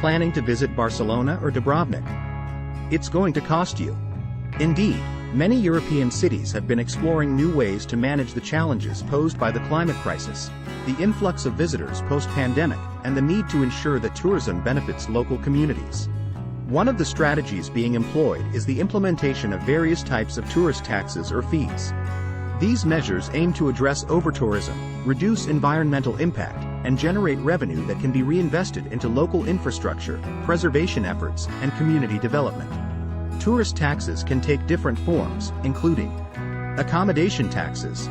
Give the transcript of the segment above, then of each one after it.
planning to visit Barcelona or Dubrovnik? It's going to cost you. Indeed, many European cities have been exploring new ways to manage the challenges posed by the climate crisis, the influx of visitors post-pandemic, and the need to ensure that tourism benefits local communities. One of the strategies being employed is the implementation of various types of tourist taxes or fees. These measures aim to address overtourism, reduce environmental impact, and generate revenue that can be reinvested into local infrastructure, preservation efforts, and community development. Tourist taxes can take different forms, including accommodation taxes.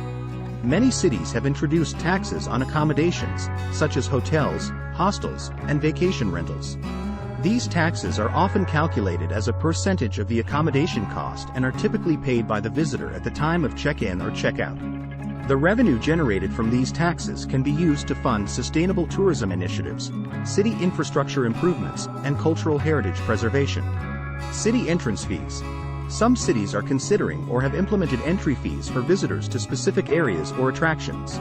Many cities have introduced taxes on accommodations, such as hotels, hostels, and vacation rentals. These taxes are often calculated as a percentage of the accommodation cost and are typically paid by the visitor at the time of check-in or check-out. The revenue generated from these taxes can be used to fund sustainable tourism initiatives, city infrastructure improvements, and cultural heritage preservation. City entrance fees. Some cities are considering or have implemented entry fees for visitors to specific areas or attractions.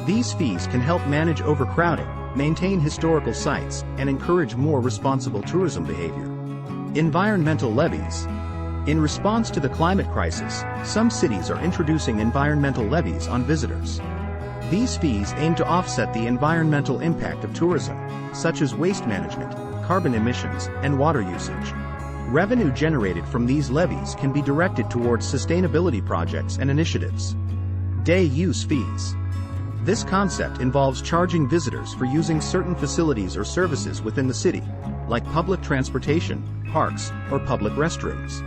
These fees can help manage overcrowding, maintain historical sites, and encourage more responsible tourism behavior. Environmental levies. In response to the climate crisis, some cities are introducing environmental levies on visitors. These fees aim to offset the environmental impact of tourism, such as waste management, carbon emissions, and water usage. Revenue generated from these levies can be directed towards sustainability projects and initiatives. Day use fees. This concept involves charging visitors for using certain facilities or services within the city, like public transportation, parks, or public restrooms.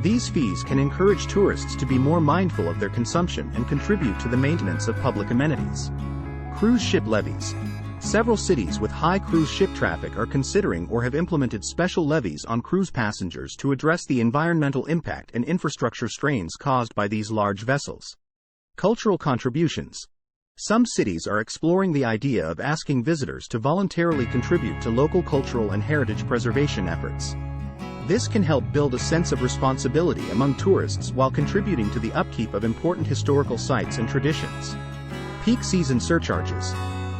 These fees can encourage tourists to be more mindful of their consumption and contribute to the maintenance of public amenities. Cruise ship levies. Several cities with high cruise ship traffic are considering or have implemented special levies on cruise passengers to address the environmental impact and infrastructure strains caused by these large vessels. Cultural contributions. Some cities are exploring the idea of asking visitors to voluntarily contribute to local cultural and heritage preservation efforts. This can help build a sense of responsibility among tourists while contributing to the upkeep of important historical sites and traditions. Peak season surcharges.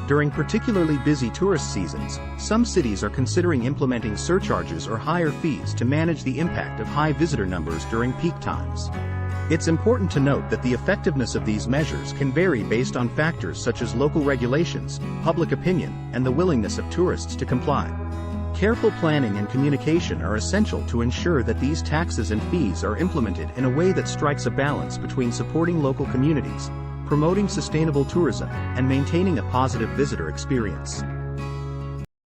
During particularly busy tourist seasons, some cities are considering implementing surcharges or higher fees to manage the impact of high visitor numbers during peak times. It's important to note that the effectiveness of these measures can vary based on factors such as local regulations, public opinion, and the willingness of tourists to comply. Careful planning and communication are essential to ensure that these taxes and fees are implemented in a way that strikes a balance between supporting local communities, promoting sustainable tourism, and maintaining a positive visitor experience.